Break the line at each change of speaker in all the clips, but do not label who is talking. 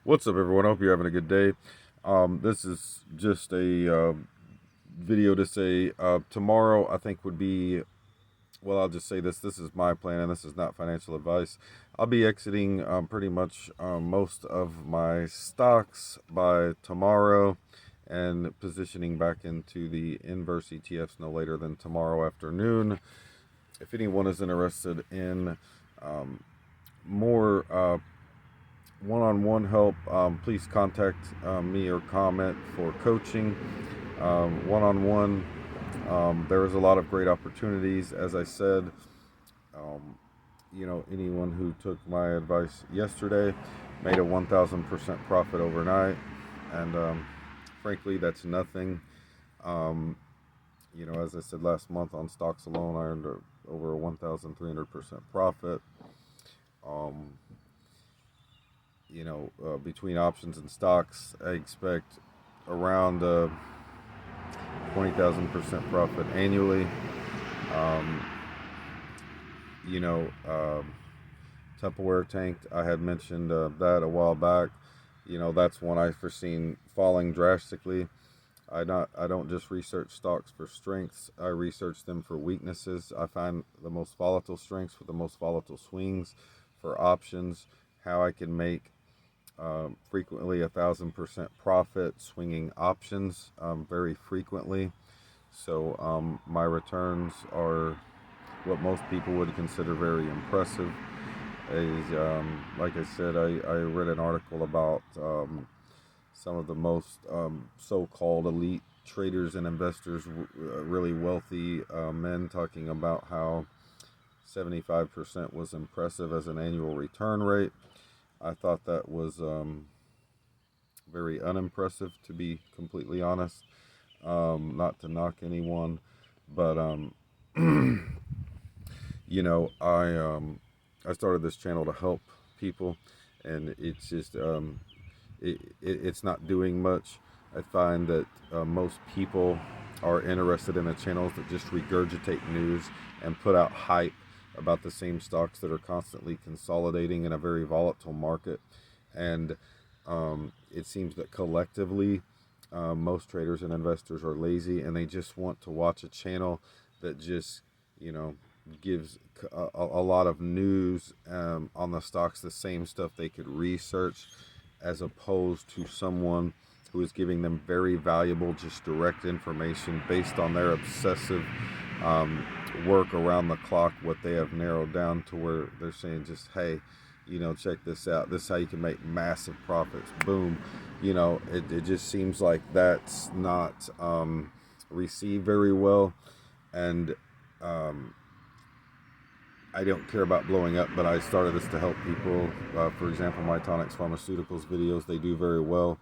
What's up, everyone? I hope you're having a good day. This is just a video to say tomorrow, I think, would be, well, I'll just say this. This is my plan, and this is not financial advice. I'll be exiting pretty much most of my stocks by tomorrow and positioning back into the inverse ETFs no later than tomorrow afternoon. If anyone is interested in um, more one-on-one help, please contact me or comment for coaching one-on-one. There is a lot of great opportunities. As I said, um, anyone who took my advice yesterday made a 1,000% profit overnight, and frankly, that's nothing. um, as I said last month, on stocks alone, I earned over a 1,300% profit. um, between options and stocks, I expect around 20,000% profit annually. Um, you know, Tupperware tanked. I had mentioned that a while back. That's one I foreseen falling drastically. I don't just research stocks for strengths. I research them for weaknesses. I find the most volatile strengths with the most volatile swings for options. How I can make frequently 1,000% profit swinging options very frequently. So my returns are what most people would consider very impressive. Like I said, I read an article about some of the most so-called elite traders and investors, really wealthy men, talking about how 75% was impressive as an annual return rate. I thought that was very unimpressive, to be completely honest. Not to knock anyone, but I started this channel to help people, and it's just it's not doing much. I find that most people are interested in the channels that just regurgitate news and put out hype about the same stocks that are constantly consolidating in a very volatile market. And it seems that collectively, most traders and investors are lazy, and they just want to watch a channel that just, you know, gives a lot of news on the stocks, the same stuff they could research, as opposed to someone who is giving them very valuable, just direct information based on their obsessive um, work around the clock, what they have narrowed down to where they're saying just, hey, check this out. This is how you can make massive profits. Boom. It just seems like that's not received very well. And um, I don't care about blowing up, but I started this to help people. For example, my Tonics Pharmaceuticals videos, they do very well,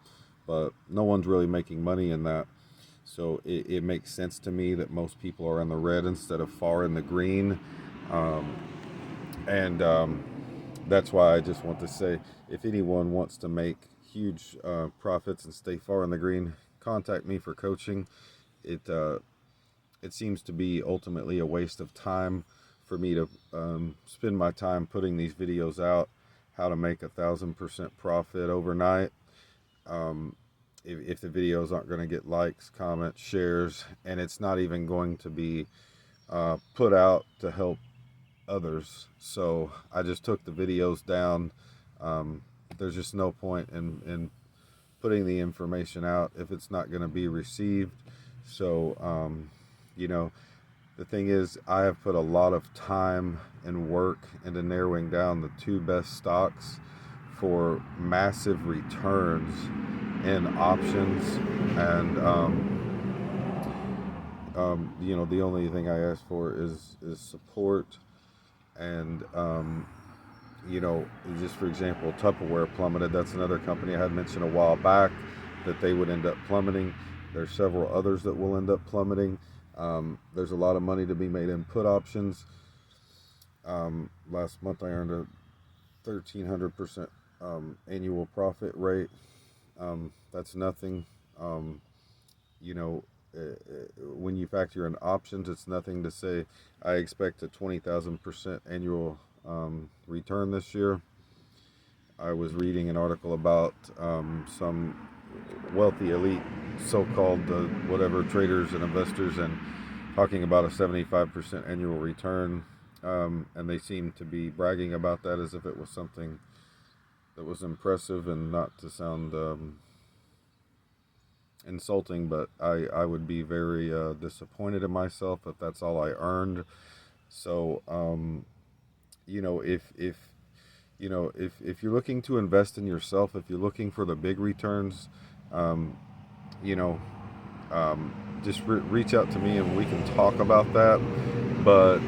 but no one's really making money in that. So it makes sense to me that most people are in the red instead of far in the green. Um, and That's why I just want to say, if anyone wants to make huge profits and stay far in the green, contact me for coaching. It it seems to be ultimately a waste of time for me to spend my time putting these videos out, how to make 1,000% profit overnight. Um, if the videos aren't going to get likes, comments, shares, and it's not even going to be put out to help others. So I just took the videos down. There's just no point in putting the information out if it's not going to be received. So, you know, the thing is, I have put a lot of time and work into narrowing down the two best stocks for massive returns in options. And, the only thing I ask for is support. And, just for example, Tupperware plummeted. That's another company I had mentioned a while back that they would end up plummeting. There's several others that will end up plummeting. There's a lot of money to be made in put options. Last month I earned a 1,300% annual profit rate. That's nothing. Um, you know, when you factor in options, it's nothing to say. I expect a 20,000% annual return this year. I was reading an article about some wealthy elite so-called whatever traders and investors, and talking about a 75% annual return, and they seem to be bragging about that as if it was something that was impressive, and not to sound insulting, but I would be very disappointed in myself if that's all I earned. So if if you're looking to invest in yourself, if you're looking for the big returns, um, you know just reach out to me and we can talk about that. But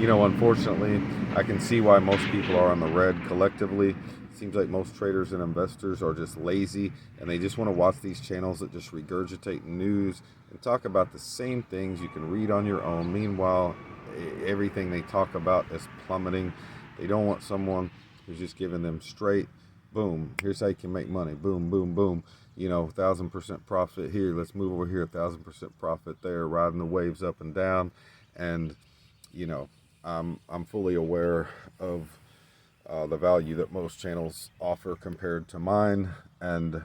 unfortunately, I can see why most people are on the red collectively. It seems like most traders and investors are just lazy, and they just want to watch these channels that just regurgitate news and talk about the same things you can read on your own. Meanwhile, everything they talk about is plummeting. They don't want someone who's just giving them straight, boom, here's how you can make money, boom, boom, boom. 1,000% profit here. Let's move over here. 1,000% profit there. Riding the waves up and down, and I'm fully aware of the value that most channels offer compared to mine. And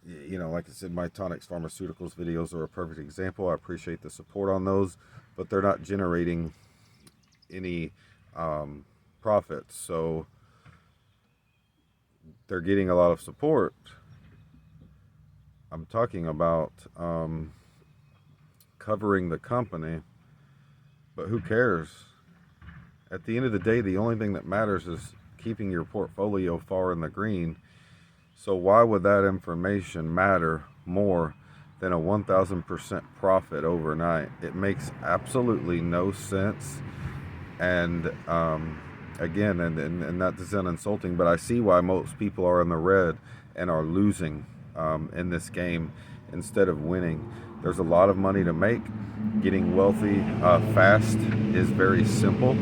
like I said, my Tonix Pharmaceuticals videos are a perfect example. I appreciate the support on those, but they're not generating any profits. So they're getting a lot of support. I'm talking about covering the company, but who cares? At the end of the day, the only thing that matters is keeping your portfolio far in the green. So why would that information matter more than a 1,000% profit overnight? It makes absolutely no sense. And again, and not to sound insulting, but I see why most people are in the red and are losing in this game instead of winning. There's a lot of money to make. Getting wealthy fast is very simple.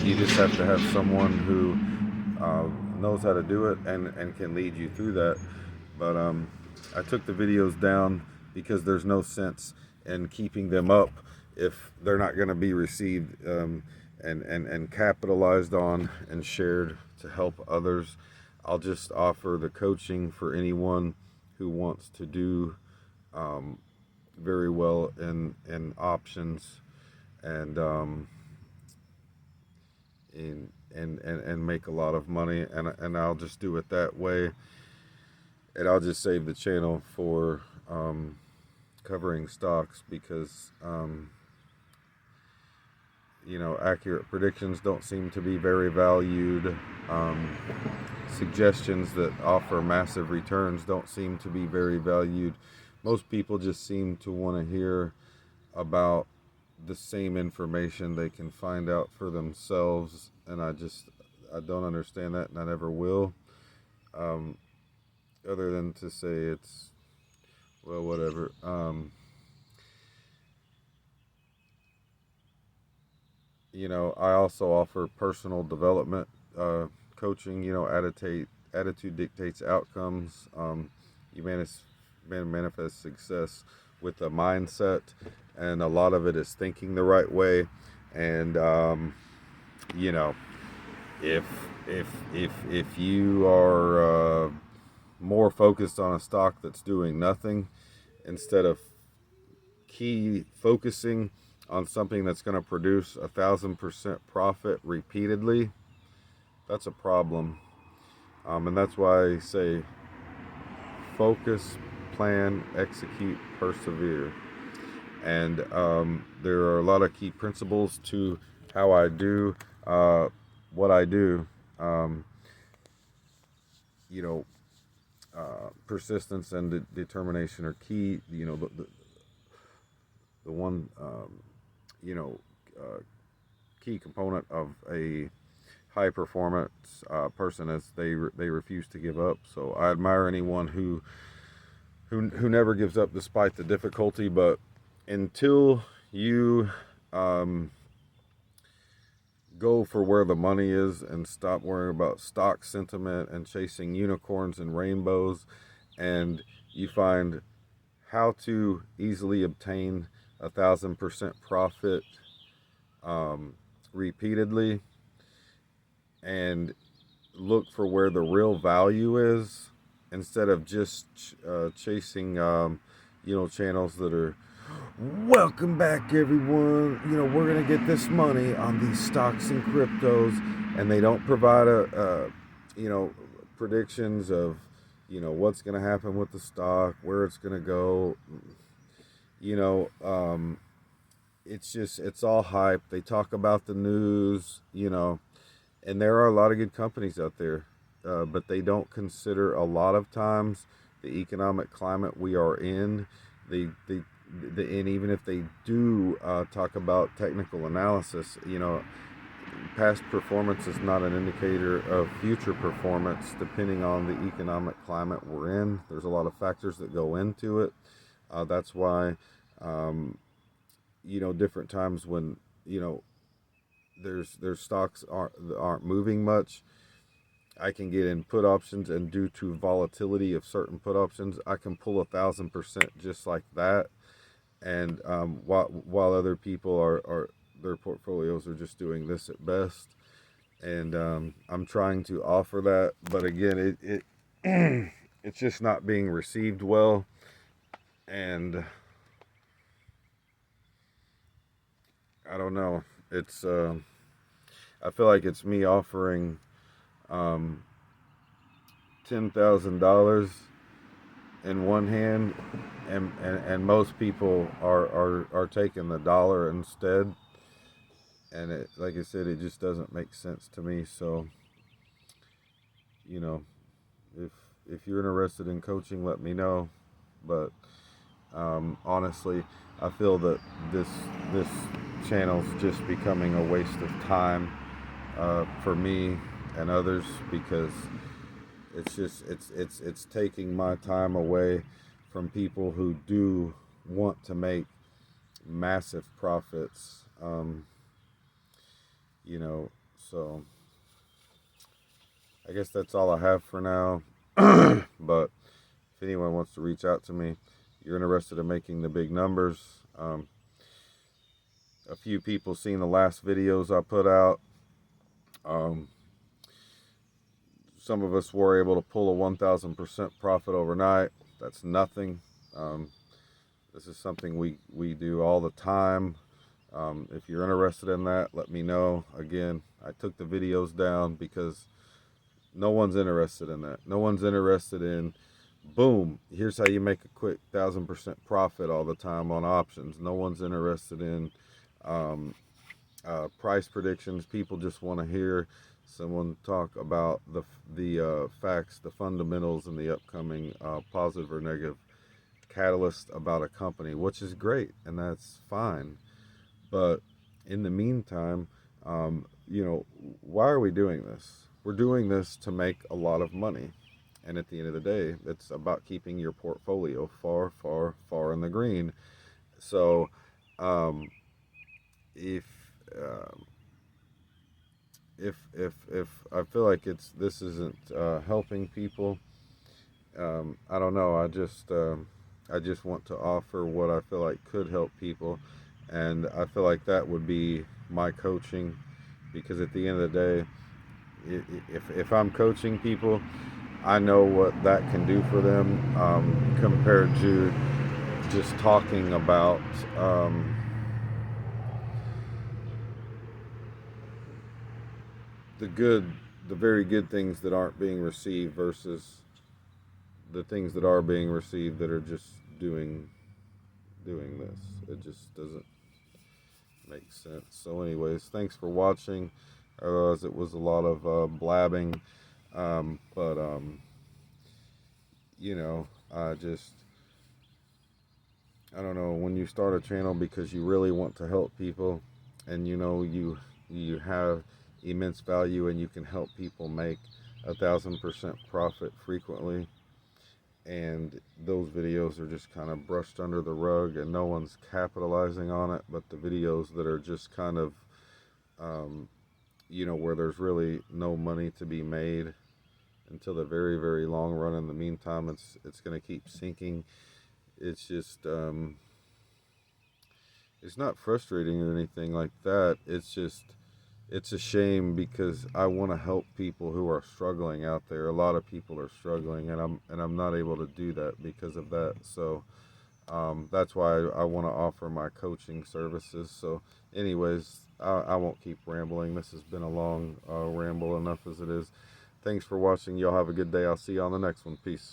You just have to have someone who knows how to do it and can lead you through that. But I took the videos down because there's no sense in keeping them up if they're not going to be received and capitalized on and shared to help others. I'll just offer the coaching for anyone who wants to do very well in options and make a lot of money, and I'll just do it that way, and I'll just save the channel for covering stocks, because accurate predictions don't seem to be very valued. Suggestions that offer massive returns don't seem to be very valued. Most people just seem to want to hear about the same information they can find out for themselves, and I don't understand that, and I never will, other than to say it's, well, whatever. I also offer personal development coaching. Attitude dictates outcomes. You manifest success with a mindset, and a lot of it is thinking the right way. And if you are more focused on a stock that's doing nothing, instead of focusing on something that's going to produce 1,000% profit repeatedly, that's a problem. And that's why I say focus, plan, execute, persevere. And there are a lot of key principles to how I do what I do. Persistence and determination are key. The one key component of a high performance person is they refuse to give up. So I admire anyone who never gives up despite the difficulty. But until you go for where the money is and stop worrying about stock sentiment and chasing unicorns and rainbows, and you find how to easily obtain 1,000% profit repeatedly, and look for where the real value is instead of just chasing, channels that are, welcome back everyone, we're going to get this money on these stocks and cryptos, and they don't provide predictions of, what's going to happen with the stock, where it's going to go. you know um, it's all hype. They talk about the news, and there are a lot of good companies out there, but they don't consider a lot of times the economic climate we are in. And even if they do talk about technical analysis, past performance is not an indicator of future performance depending on the economic climate we're in. There's a lot of factors that go into it. That's why, different times when, there's stocks aren't moving much, I can get in put options, and due to volatility of certain put options, I can pull 1,000% just like that. And while other people are their portfolios are just doing this at best. And I'm trying to offer that, but again, it it's just not being received well. And I don't know. It's I feel like it's me offering um, $10,000 in one hand, and most people are taking the dollar instead. And it, like I said, it just doesn't make sense to me. So, you know, if if you're interested in coaching, let me know. But honestly, I feel that this channel's just becoming a waste of time for me and others, because it's taking my time away from people who do want to make massive profits. So I guess that's all I have for now. But if anyone wants to reach out to me, you're interested in making the big numbers. A few people seen the last videos I put out. Um, some of us were able to pull a 1,000% profit overnight. That's nothing. Um, this is something we do all the time. If you're interested in that, let me know. Again, I took the videos down because no one's interested in that. No one's interested in, boom, here's how you make a quick 1,000% profit all the time on options. No one's interested in um, price predictions. People just want to hear someone talk about the facts, the fundamentals, and the upcoming positive or negative catalyst about a company, which is great, and that's fine. But in the meantime, why are we doing this? We're doing this to make a lot of money. And at the end of the day, it's about keeping your portfolio far, far, far in the green. So, um, if um, if I feel like this isn't helping people, I don't know. I just want to offer what I feel like could help people, and I feel like that would be my coaching, because at the end of the day, if I'm coaching people, I know what that can do for them, compared to just talking about the good, the very good things that aren't being received versus the things that are being received that are just doing this. It just doesn't make sense. So, anyways, thanks for watching. Otherwise, it was a lot of blabbing, but I just, I don't know, when you start a channel because you really want to help people, and you have immense value, and you can help people make 1,000% profit frequently, and those videos are just kind of brushed under the rug and no one's capitalizing on it. But the videos that are just kind of um, where there's really no money to be made until the very, very long run, in the meantime, it's going to keep sinking. It's just it's not frustrating or anything like that. It's just it's a shame because I want to help people who are struggling out there. A lot of people are struggling, and I'm not able to do that because of that. So that's why I want to offer my coaching services. So, anyways, I won't keep rambling. This has been a long ramble enough as it is. Thanks for watching. Y'all have a good day. I'll see you on the next one. Peace.